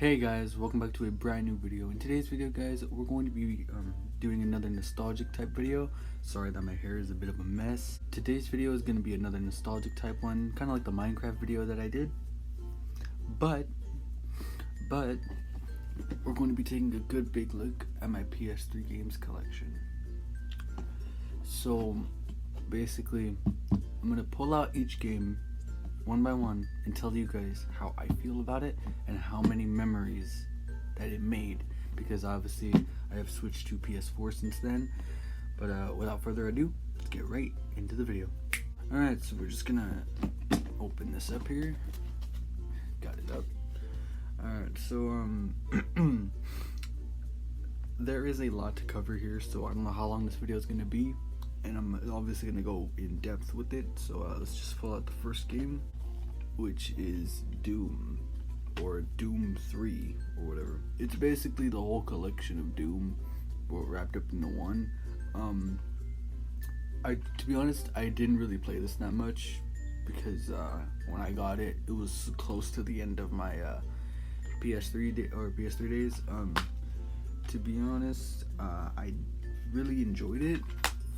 Hey guys, welcome back to a brand new video. In today's video guys, we're going to be doing another nostalgic type video. Sorry that my hair is a bit of a mess. Today's video is going to be another nostalgic type one, kind of like the Minecraft video that I did. But we're going to be taking a good big look at my PS3 Games Collection. So basically, I'm going to pull out each game one by one and tell you guys how I feel about it and how many memories that it made, because obviously I have switched to PS4 since then. But without further ado, let's get right into the video. Alright, so we're just gonna open this up here. Got it up. Alright, so there is a lot to cover here, so I don't know how long this video is gonna be, and I'm obviously gonna go in depth with it. So let's just pull out the first game, which is Doom, or Doom 3 or whatever. It's basically the whole collection of Doom wrapped up into one. To be honest, I didn't really play this that much because when I got it, it was close to the end of my PS3 days. To be honest, I really enjoyed it.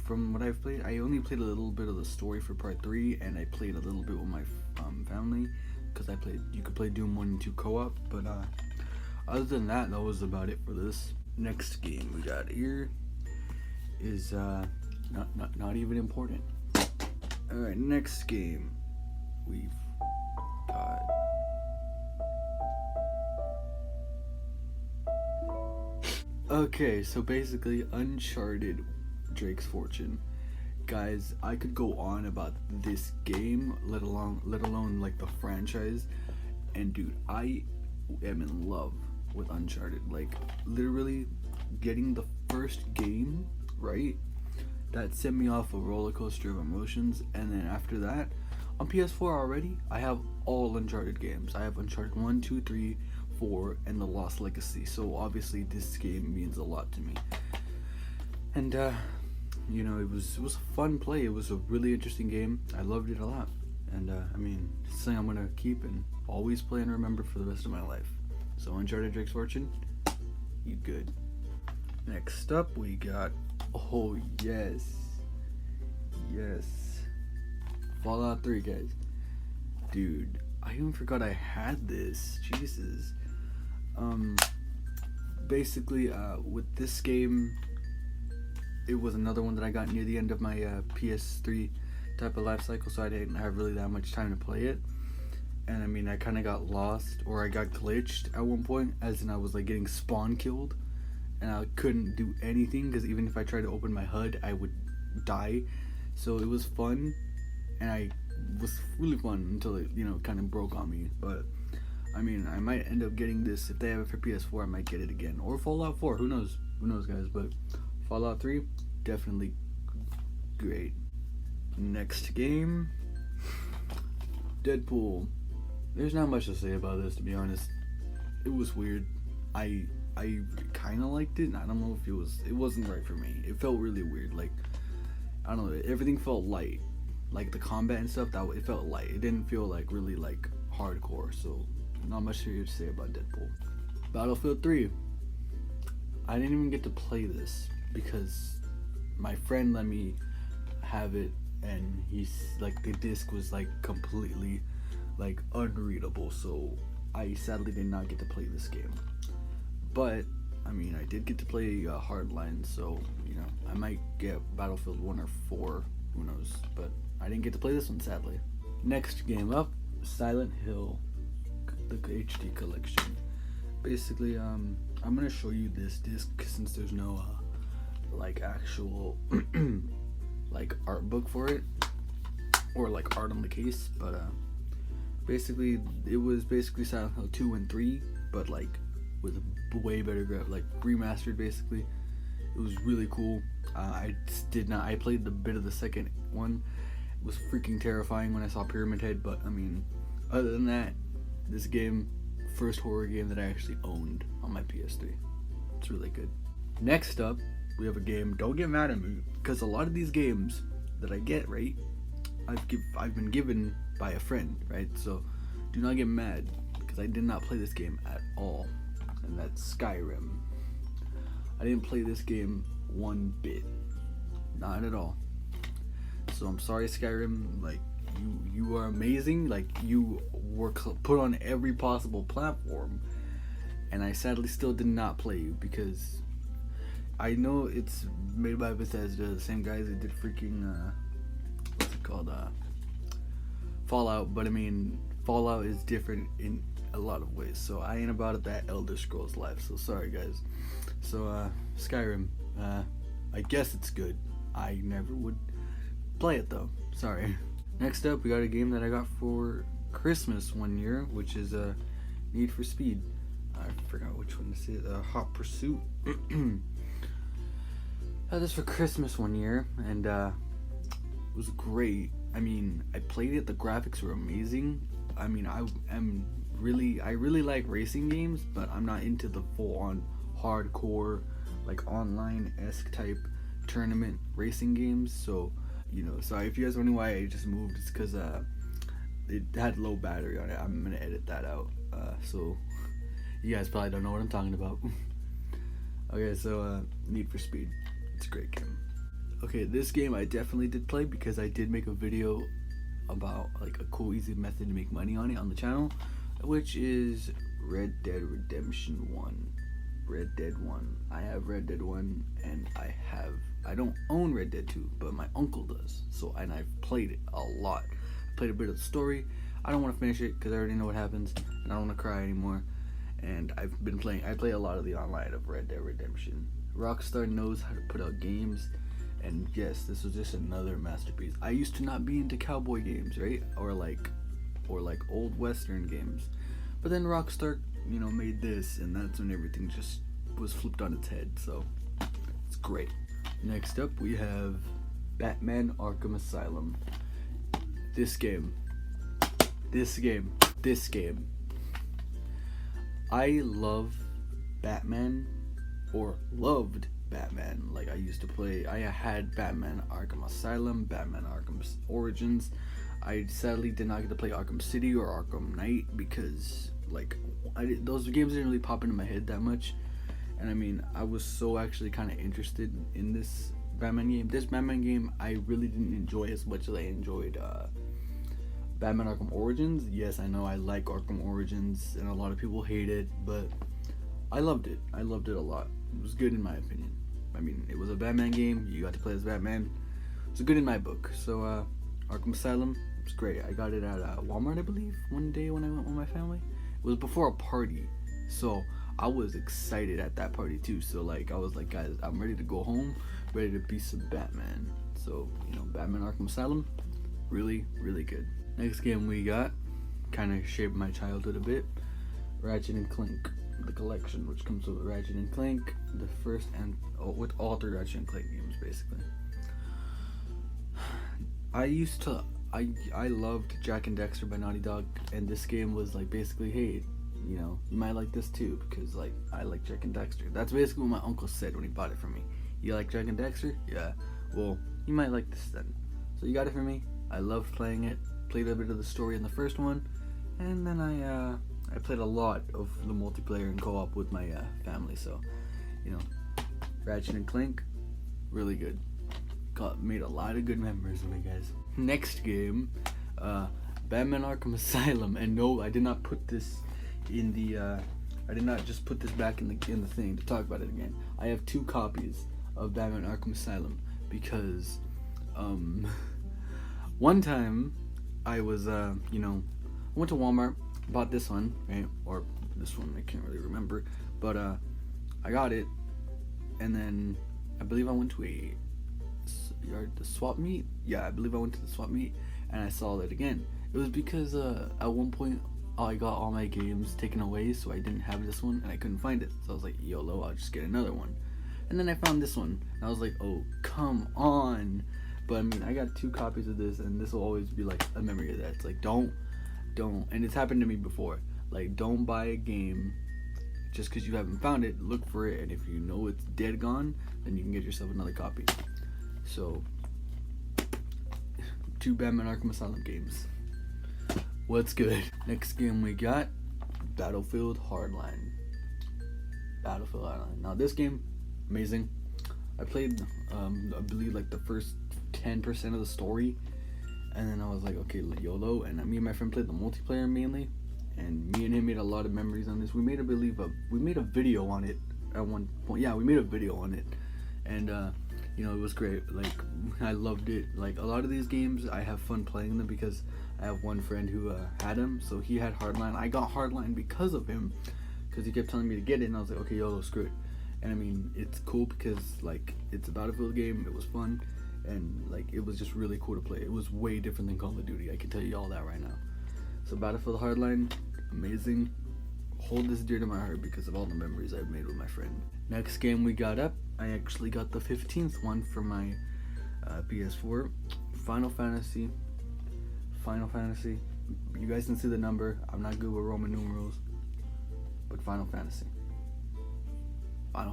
From what I've played, I only played a little bit of the story for part 3, and I played a little bit with my family, because you could play Doom 1 and 2 co-op, but other than that, that was about it for this. Next game we got here is not even important. Alright, next game we've got okay, so basically Uncharted Drake's Fortune. Guys, I could go on about this game, let alone like the franchise, and dude, I am in love with Uncharted. Like, literally getting the first game right, that sent me off a roller coaster of emotions. And then after that, on PS4 already, I have all Uncharted games. I have Uncharted 1, 2, 3, 4, and The Lost Legacy. So obviously this game means a lot to me. And you know, it was a fun play. It was a really interesting game. I loved it a lot, and I mean, it's something I'm gonna keep and always play and remember for the rest of my life. So Uncharted Drake's Fortune, you good. Next up we got, oh yes, Fallout 3, guys. Dude, I even forgot I had this. Jesus. Basically, with this game, it was another one that I got near the end of my PS3 type of life cycle, so I didn't have really that much time to play it. And I mean, I kind of got lost, or I got glitched at one point, as in I was like getting spawn killed, and I couldn't do anything, because even if I tried to open my HUD, I would die. So it was fun, and I was really fun until it, you know, kind of broke on me. But I mean, I might end up getting this. If they have it for PS4, I might get it again, or Fallout 4, who knows, guys. But Fallout 3, definitely great. Next game, Deadpool. There's not much to say about this, to be honest. It was weird. I kind of liked it. I don't know if it wasn't right for me. It felt really weird. Like, I don't know, everything felt light. Like the combat and stuff, it felt light. It didn't feel like really like hardcore. So not much here to say about Deadpool. Battlefield 3. I didn't even get to play this because my friend let me have it, and he's like, the disc was like completely like unreadable, so I sadly did not get to play this game. But I mean, I did get to play Hardline, so you know, I might get Battlefield 1 or 4, who knows, but I didn't get to play this one, sadly. Next game up, Silent Hill, the HD collection. Basically, I'm gonna show you this disc since there's no like actual like art book for it, or like art on the case, but basically it was basically Silent Hill 2 and 3, but like with a way better like remastered. Basically, it was really cool. I played the bit of the second one. It was freaking terrifying when I saw Pyramid Head, but I mean, other than that, this game, first horror game that I actually owned on my PS3. It's really good. Next up, we have a game. Don't get mad at me, because a lot of these games that I get I've been given by a friend, right? So do not get mad, because I did not play this game at all, and that's Skyrim. I didn't play this game one bit, not at all. So I'm sorry, Skyrim. Like, you are amazing. Like, you were put on every possible platform, and I sadly still did not play you because I know it's made by Bethesda, the same guys that did freaking what's it called, Fallout. But I mean, Fallout is different in a lot of ways, so I ain't about it that Elder Scrolls life. So sorry, guys. So Skyrim, I guess it's good. I never would play it though. Sorry. Next up, we got a game that I got for Christmas one year, which is Need for Speed. I forgot which one this is. Hot Pursuit. Had this for Christmas one year, and it was great. I mean, I played it. The graphics were amazing. I mean, I really like racing games, but I'm not into the full-on hardcore, like online-esque type tournament racing games. So, you know, sorry if you guys wondering why I just moved. It's because it had low battery on it. I'm gonna edit that out. So you guys probably don't know what I'm talking about. Okay, so Need for Speed. It's a great game. Okay, this game I definitely did play because I did make a video about like a cool, easy method to make money on it on the channel, which is Red Dead Redemption 1. Red Dead 1. I have Red Dead 1, and I don't own Red Dead 2, but my uncle does. So, and I've played it a lot. I played a bit of the story. I don't want to finish it because I already know what happens, and I don't want to cry anymore. And I play a lot of the online of Red Dead Redemption. Rockstar knows how to put out games, and yes, this was just another masterpiece. I used to not be into cowboy games, right? Or like old Western games. But then Rockstar, you know, made this, and that's when everything just was flipped on its head. So it's great. Next up, we have Batman Arkham Asylum. This game. I love Batman, or loved Batman. Like, I used to play, I had Batman Arkham Asylum, Batman Arkham Origins. I sadly did not get to play Arkham City or Arkham Knight because, like, those games didn't really pop into my head that much. And I mean, I was so actually kind of interested in this Batman game. This Batman game, I really didn't enjoy as much as I enjoyed Batman Arkham Origins. Yes, I know I like Arkham Origins, and a lot of people hate it, but I loved it. I loved it a lot. It was good in my opinion. I mean, it was a Batman game. You got to play as Batman. It was good in my book. So, Arkham Asylum, it was great. I got it at Walmart, I believe, one day when I went with my family. It was before a party, so I was excited at that party too. So, like, I was like, guys, I'm ready to go home, ready to be some Batman. So, you know, Batman Arkham Asylum, really, really good. Next game we got, kind of shaped my childhood a bit, Ratchet and Clank, the collection, which comes with Ratchet and Clank, the first and with all three Ratchet and Clank games, basically. I loved Jak and Daxter by Naughty Dog, and this game was like basically, hey, you know, you might like this too, because like I like Jak and Daxter. That's basically what my uncle said when he bought it for me. You like Jak and Daxter? Yeah. Well, you might like this then. So you got it for me. I loved playing it. Played a bit of the story in the first one, and then I played a lot of the multiplayer and co-op with my family. So, you know, Ratchet and Clank, really good. Made a lot of good memories with me, guys. Next game, Batman Arkham Asylum, and no, I did not put this in the. I did not just put this back in the thing to talk about it again. I have 2 copies of Batman Arkham Asylum because, one time I was you know, I went to Walmart, bought this one, right, or this one, I can't really remember, but I got it, and then I believe I went to the swap meet. Yeah, I believe I went to the swap meet, and I saw it again. It was because at one point I got all my games taken away, so I didn't have this one, and I couldn't find it. So I was like, YOLO, I'll just get another one. And then I found this one, and I was like, oh, come on. But I mean, I got 2 copies of this, and this will always be like a memory of that. It's like, don't, and it's happened to me before. Like, don't buy a game just because you haven't found it. Look for it, and if you know it's dead gone, then you can get yourself another copy. So, 2 Batman Arkham Asylum games. What's good? Next game we got, Battlefield Hardline. Battlefield Hardline. Now this game, amazing. I played, I believe like the first 10% of the story, and then I was like, okay, YOLO. And me and my friend played the multiplayer mainly, and me and him made a lot of memories on this. We made a video on it at one point. Yeah, we made a video on it, and you know, it was great. Like, I loved it. Like, a lot of these games, I have fun playing them because I have one friend who had them. So he had Hardline. I got Hardline because of him, because he kept telling me to get it, and I was like, okay, YOLO, screw it. And I mean, it's cool because like it's a Battlefield game. It was fun, and like it was just really cool to play. It was way different than Call of Duty. I can tell you all that right now. So Battlefield Hardline, amazing. Hold this dear to my heart because of all the memories I've made with my friend. Next game we got up, I actually got the 15th one for my PS4. Final Fantasy. You guys can see the number. I'm not good with Roman numerals, but Final Fantasy. I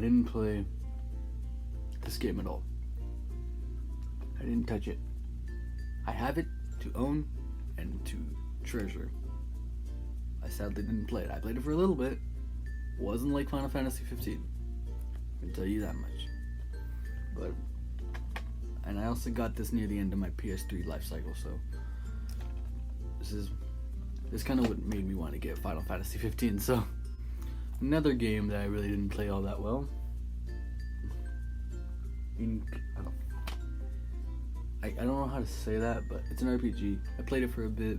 didn't play this game at all. I didn't touch it. I have it to own and to treasure. I sadly didn't play it. I played it for a little bit. Wasn't like Final Fantasy 15. I can tell you that much. And I also got this near the end of my PS3 life cycle, so this kind of what made me want to get Final Fantasy 15. So another game that I really didn't play all that well. I don't know how to say that, but it's an RPG. I played it for a bit.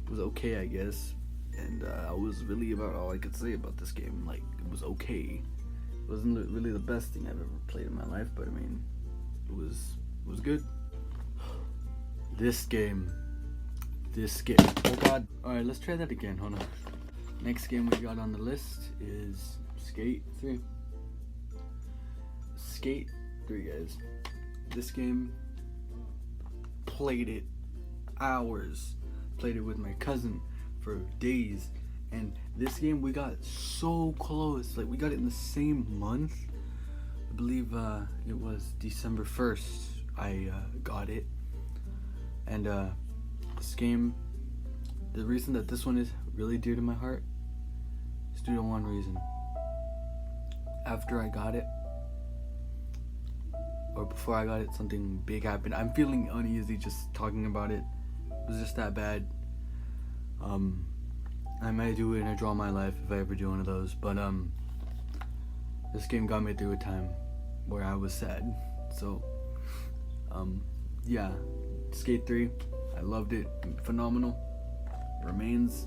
It was okay, I guess, and I was really about all I could say about this game. Like, it was okay. It wasn't really the best thing I've ever played in my life, but I mean, it was good. This game. Oh God! All right, let's try that again. Hold on. Next game we got on the list is Skate 3. Skate 3, guys. This game, played it hours. Played it with my cousin for days. And this game, we got so close. Like, we got it in the same month. I believe it was December 1st I got it. And this game, the reason that this one is really dear to my heart is due to one reason. After I got it, or before I got it, something big happened. I'm feeling uneasy just talking about it. It was just that bad. I might do it in a Draw My Life if I ever do one of those, but this game got me through a time where I was sad. So yeah, Skate 3, I loved it. Phenomenal. Remains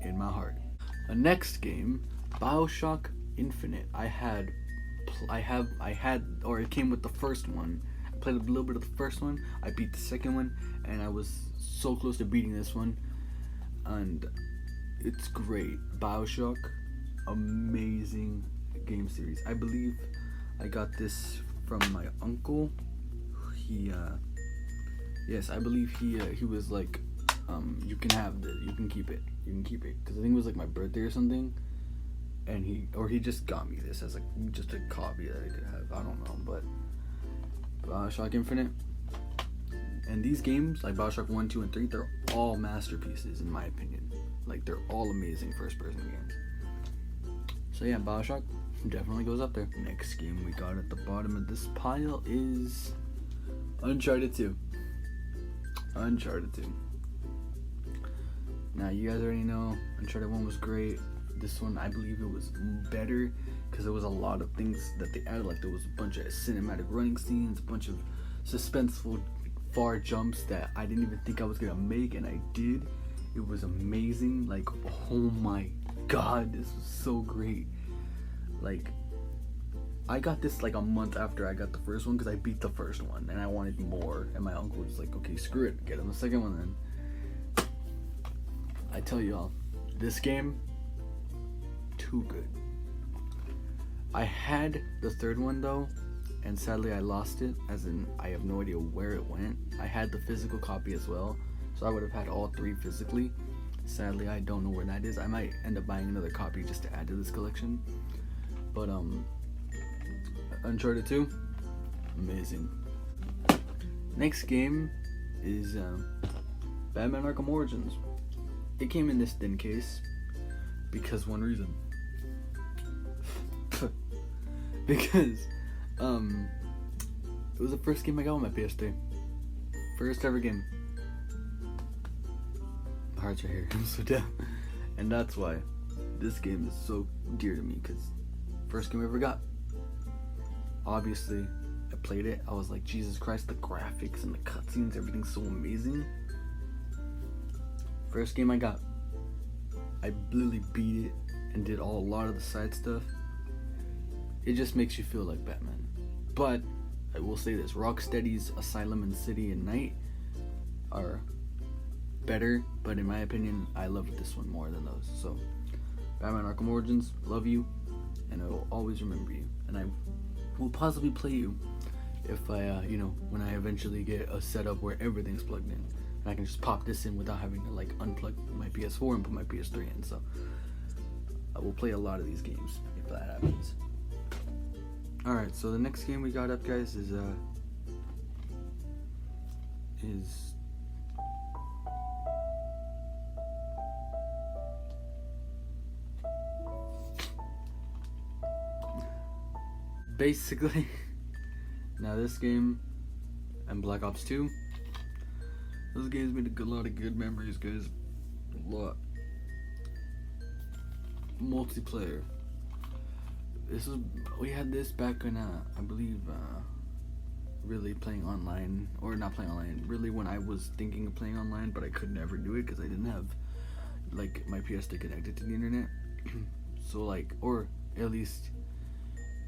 in my heart. The next game, BioShock Infinite. Or it came with the first one. I played a little bit of the first one. I beat the second one, and I was so close to beating this one. And it's great. BioShock, amazing game series. I believe I got this from my uncle. Yes, I believe he was like, you can have this, you can keep it, because I think it was like my birthday or something, and he just got me this as like just a copy that I could have. I don't know, but BioShock Infinite, and these games like BioShock 1, 2, and 3, they're all masterpieces in my opinion. Like, they're all amazing first-person games. So yeah, BioShock definitely goes up there. Next game we got at the bottom of this pile is Uncharted 2. Now, you guys already know Uncharted 1 was great. This one, I believe it was better because there was a lot of things that they added. Like, there was a bunch of cinematic running scenes, a bunch of suspenseful far jumps that I didn't even think I was gonna make, and I did. It was amazing. Like, oh my God, this was so great. Like, I got this like a month after I got the first one because I beat the first one and I wanted more, and my uncle was like, okay, screw it, get on the second one then. I tell y'all, this game, too good. I had the third one though, and sadly I lost it, as in I have no idea where it went. I had the physical copy as well, so I would have had all three physically. Sadly, I don't know where that is. I might end up buying another copy just to add to this collection. But Uncharted 2, Amazing. Next game is Batman Arkham Origins. It came in this thin case because one reason. Because it was the first game I got on my PS3. First ever game. My heart's right here. I'm so down. And that's why this game is so dear to me, because first game I ever got. Obviously, I played it. I was like, Jesus Christ, the graphics and the cutscenes, everything's so amazing. First game I got. I literally beat it and did a lot of the side stuff. It just makes you feel like Batman. But I will say this, Rocksteady's Asylum and City and Night are better, but in my opinion, I loved this one more than those. So, Batman Arkham Origins, love you, and I will always remember you. And I will possibly play you if I, when I eventually get a setup where everything's plugged in. And I can just pop this in without having to, like, unplug my PS4 and put my PS3 in. So, I will play a lot of these games if that happens. Alright, so the next game we got up, guys, is basically, now this game and Black Ops 2, those games made a lot of good memories, guys. A lot. Multiplayer. We had this back when I believe really playing online, or not playing online, really when I was thinking of playing online, but I could never do it because I didn't have like my PS3 connected to the internet. So like, or at least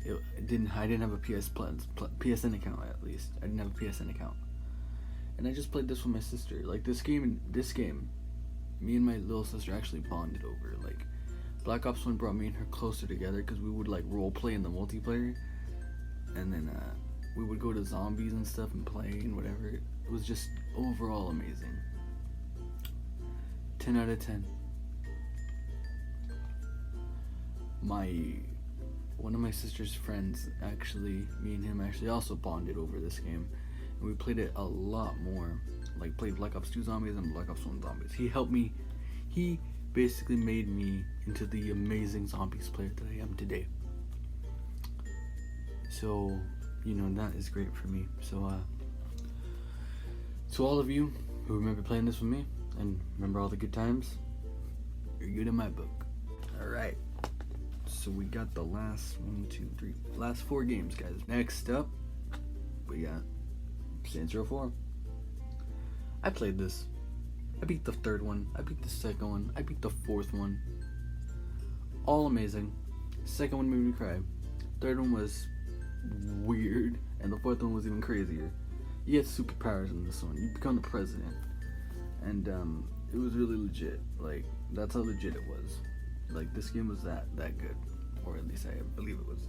I didn't have a PSN account. At least I didn't have a PSN account, and I just played this with my sister. Like this game, me and my little sister actually bonded over. Like Black Ops 1 brought me and her closer together because we would like role play in the multiplayer, and then we would go to zombies and stuff and play and whatever. It was just overall amazing. 10 out of 10. One of my sister's friends, actually, me and him actually also bonded over this game, and we played it a lot more. Like played Black Ops 2 zombies and Black Ops 1 zombies. He helped me. He basically made me into the amazing zombies player that I am today. So, that is great for me. So, to all of you who remember playing this with me and remember all the good times, you're good in my book. Alright. So we got the last last 4 games, guys. Next up, we got Saints Row 4. I played this. I beat the 3rd one, I beat the 2nd one, I beat the 4th one. All amazing. 2nd one made me cry. 3rd one was weird, and the 4th one was even crazier. You get superpowers in this one. You become the president. And it was really legit. Like, that's how legit it was. Like, this game was that good. Or at least I believe it was.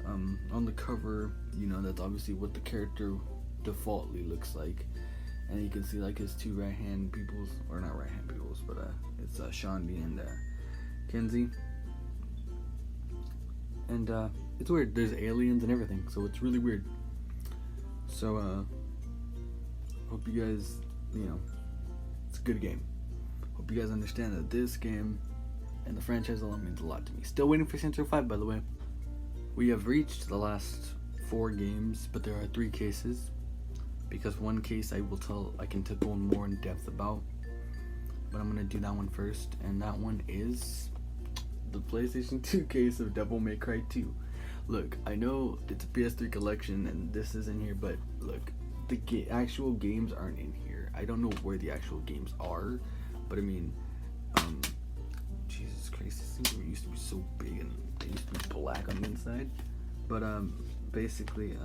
On the cover, that's obviously what the character defaultly looks like. And you can see like his 2 right-hand peoples, or not right-hand peoples, but it's Shondi and Kenzie. And it's weird. There's aliens and everything, so it's really weird. So hope you guys, it's a good game. Hope you guys understand that this game and the franchise alone means a lot to me. Still waiting for Saints Row 5, by the way. We have reached the last 4 games, but there are 3 cases. Because one case I can go more in depth about, but I'm gonna do that one first, and that one is the PlayStation 2 case of Devil May Cry 2. Look, I know it's a PS3 collection and this is in here, but look, the actual games aren't in here. I don't know where the actual games are, but I mean, Jesus Christ, these things used to be so big and they used to be black on the inside. But basically,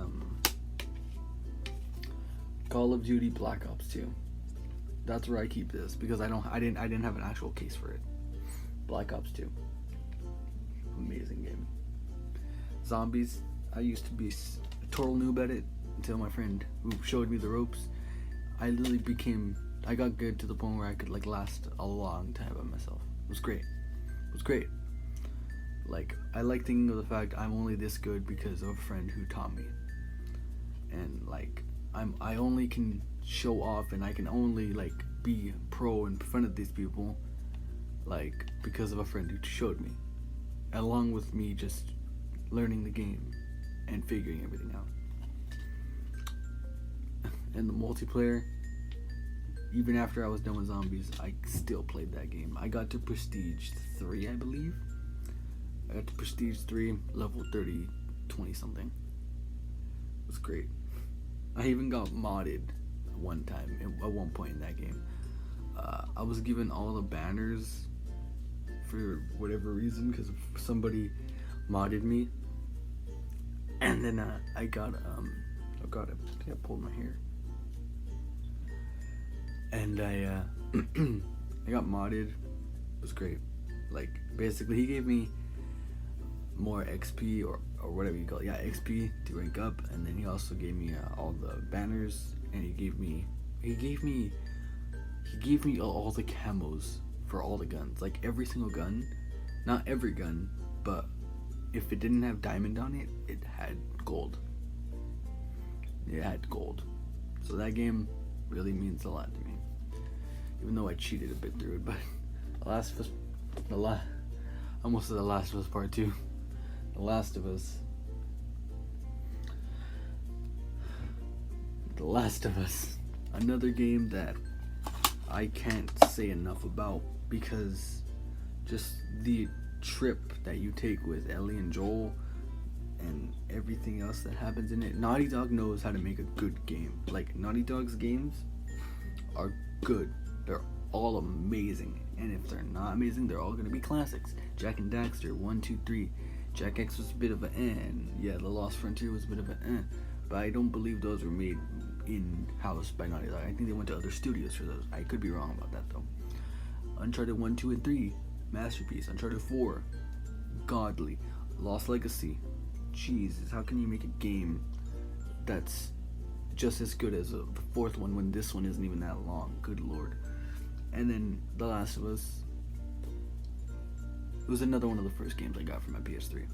Call of Duty Black Ops 2. That's where I keep this because I didn't have an actual case for it. Black Ops 2. Amazing game. Zombies. I used to be a total noob at it until my friend who showed me the ropes. I got good to the point where I could last a long time by myself. It was great. Like, I like thinking of the fact I'm only this good because of a friend who taught me. and like I only can show off and I can only like be pro in front of these people like because of a friend who showed me, along with me just learning the game and figuring everything out. And the multiplayer, even after I was done with zombies, I still played that game. I got to Prestige 3, I believe. I got to Prestige 3, level 30, 20 something. It was great. I even got modded one time, at one point in that game. I was given all the banners for whatever reason, because somebody modded me. And then I got I think I pulled my hair. And I got modded. It was great. Like, basically, he gave me more XP or whatever you call it. Yeah, XP to rank up, and then he also gave me all the banners, and he gave me all the camos for all the guns. Like, every single gun, not every gun, but if it didn't have diamond on it, it had gold. It had gold. So that game really means a lot to me. Even though I cheated a bit through it, but I almost said The Last of Us Part 2. The Last of Us. The Last of Us. Another game that I can't say enough about, because just the trip that you take with Ellie and Joel and everything else that happens in it. Naughty Dog knows how to make a good game. Like, Naughty Dog's games are good. They're all amazing. And if they're not amazing, they're all going to be classics. Jak and Daxter, 1, 2, 3. Jak X was a bit of an and yeah, The Lost Frontier was a bit of an but I don't believe those were made in-house by Naughty Dog. I think they went to other studios for those. I could be wrong about that, though. Uncharted 1, 2, and 3, masterpiece. Uncharted 4, godly. Lost Legacy, Jesus, how can you make a game that's just as good as the fourth one when this one isn't even that long? Good lord. And then The Last of Us. It was another one of the first games I got for my PS3.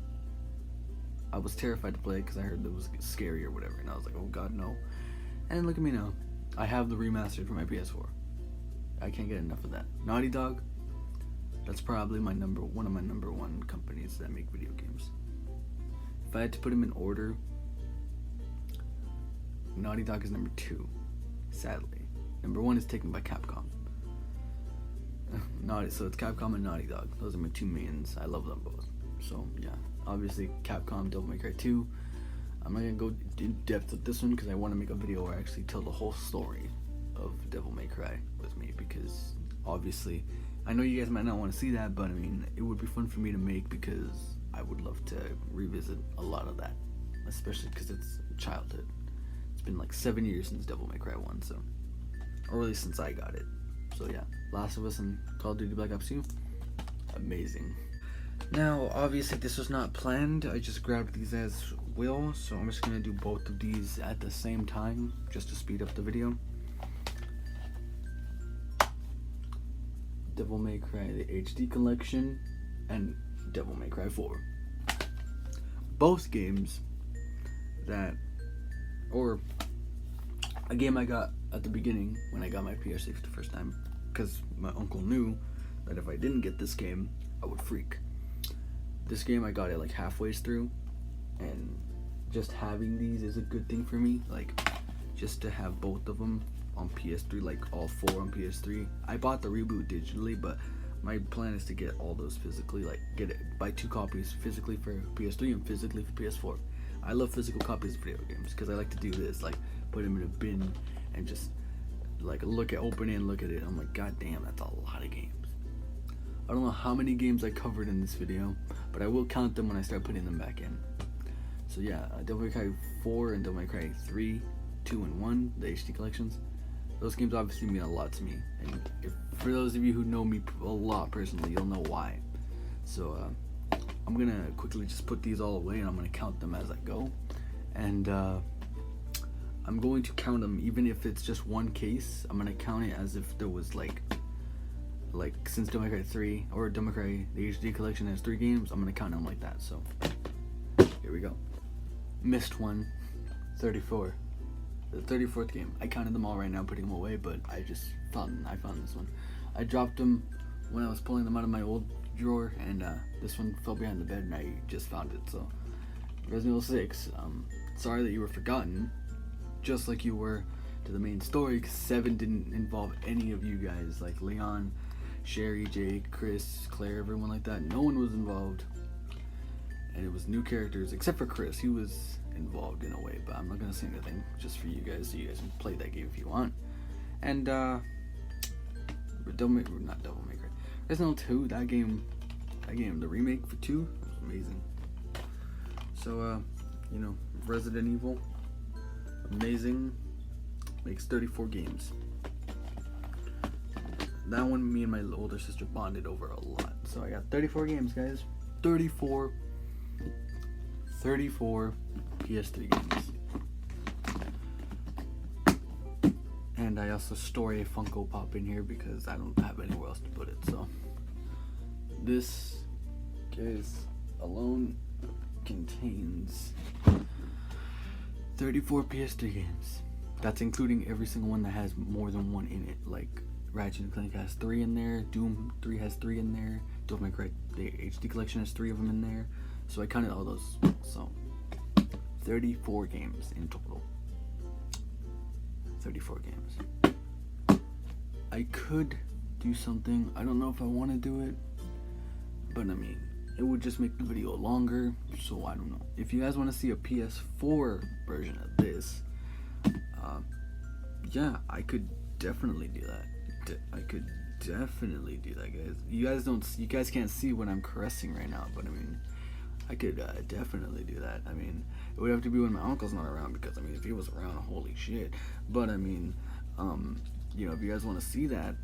I was terrified to play it because I heard it was scary or whatever, and I was like, oh god, no. And look at me now. I have the remastered for my PS4. I can't get enough of that. Naughty Dog, that's probably one of my number one companies that make video games. If I had to put them in order, Naughty Dog is number 2, sadly. Number 1 is taken by Capcom. So it's Capcom and Naughty Dog. Those are my two mains. I love them both. So yeah, obviously Capcom, Devil May Cry 2. I'm not gonna go in depth with this one because I want to make a video where I actually tell the whole story of Devil May Cry with me, because obviously I know you guys might not want to see that, but I mean, it would be fun for me to make because I would love to revisit a lot of that, especially because it's childhood. It's been like 7 years since Devil May Cry 1, so, or at least since I got it. So yeah, Last of Us and Call of Duty Black Ops 2, amazing. Now, obviously this was not planned, I just grabbed these as will, so I'm just going to do both of these at the same time, just to speed up the video. Devil May Cry, the HD Collection, and Devil May Cry 4. Both games that, or a game I got at the beginning when I got my PS3 for the first time, because my uncle knew that if I didn't get this game, I would freak. This game I got it like halfway through, and just having these is a good thing for me, like just to have both of them on PS3, like all 4 on PS3. I bought the reboot digitally, but my plan is to get all those physically, like buy 2 copies physically for PS3 and physically for PS4. I love physical copies of video games because I like to do this, like put them in a bin and just like open it and look at it. I'm like, god damn, that's a lot of games. I don't know how many games I covered in this video, but I will count them when I start putting them back in. So yeah, Devil May Cry 4 and Devil May Cry 3, 2, and 1, the HD collections. Those games obviously mean a lot to me, and for those of you who know me a lot personally, you'll know why. So I'm gonna quickly just put these all away, and I'm gonna count them as I go, and I'm going to count them even if it's just one case. I'm gonna count it as if there was like since Devil May Cry 3 or Devil May Cry the HD collection has 3 games, I'm gonna count them like that. So here we go. Missed one, 34. the 34th game. I counted them all right now, putting them away, but I found this one. I dropped them when I was pulling them out of my old drawer, and this one fell behind the bed, and I just found it. So, Resident Evil 6. Sorry that you were forgotten, just like you were to the main story, because 7 didn't involve any of you guys, like Leon, Sherry, Jake, Chris, Claire, everyone like that. No one was involved, and it was new characters, except for Chris. He was involved in a way, but I'm not gonna say anything, just for you guys, so you guys can play that game if you want. And Devil May Cry, Resident Evil 2, that game, the remake for 2 was amazing. So you know, Resident Evil, amazing, makes 34 games. That one, me and my older sister bonded over a lot. So I got 34 games, guys. 34 PS3 games. And I also store a Funko Pop in here because I don't have anywhere else to put it. So this case alone contains 34 PS3 games. That's including every single one that has more than one in it. Like Ratchet Clank has 3 in there, Doom 3 has 3 in there, Devil May Cry, the HD collection has 3 of them in there. So I counted all those. So 34 games in total. 34 games. I could do something. I don't know if I want to do it, but I mean, it would just make the video longer. So I don't know. If you guys want to see a PS4 version of this, yeah, I could definitely do that. I could definitely do that, guys. You guys can't see what I'm caressing right now, but I mean, I could definitely do that. I mean, it would have to be when my uncle's not around, because I mean, if he was around, holy shit. But I mean, you know, if you guys want to see that,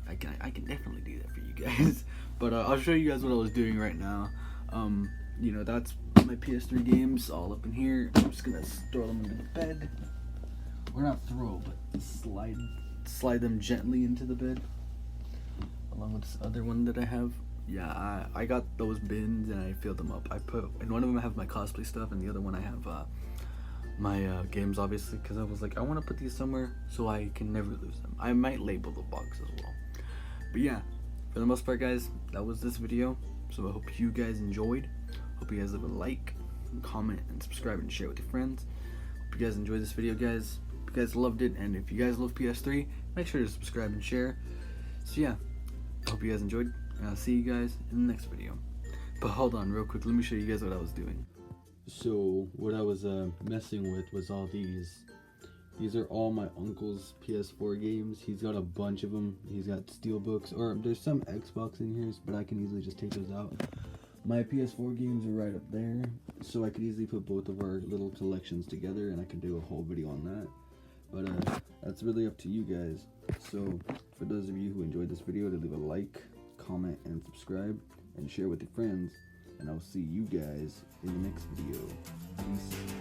I can definitely do that for you guys. But I'll show you guys what I was doing right now. You know, that's my PS3 games all up in here. I'm just gonna throw them into the bed. Or not throw, but slide them gently into the bed, along with this other one that I have. Yeah, I got those bins and I filled them up. In one of them I have my cosplay stuff, and the other one I have my games, obviously, because I was like, I want to put these somewhere so I can never lose them. I might label the box as well. But yeah, for the most part, guys, that was this video. So I hope you guys enjoyed. Hope you guys leave a like, comment, and subscribe, and share with your friends. Hope you guys enjoyed this video, guys. If you guys loved it, and if you guys love PS3, make sure to subscribe and share. So yeah, I hope you guys enjoyed, and I'll see you guys in the next video. But hold on real quick, let me show you guys what I was doing. So what I was messing with was all these. These are all my uncle's PS4 games. He's got a bunch of them. He's got Steelbooks, or there's some Xbox in here, but I can easily just take those out. My PS4 games are right up there, so I could easily put both of our little collections together, and I could do a whole video on that. But that's really up to you guys. So for those of you who enjoyed this video, to leave a like, comment, and subscribe, and share with your friends. And I'll see you guys in the next video. Peace.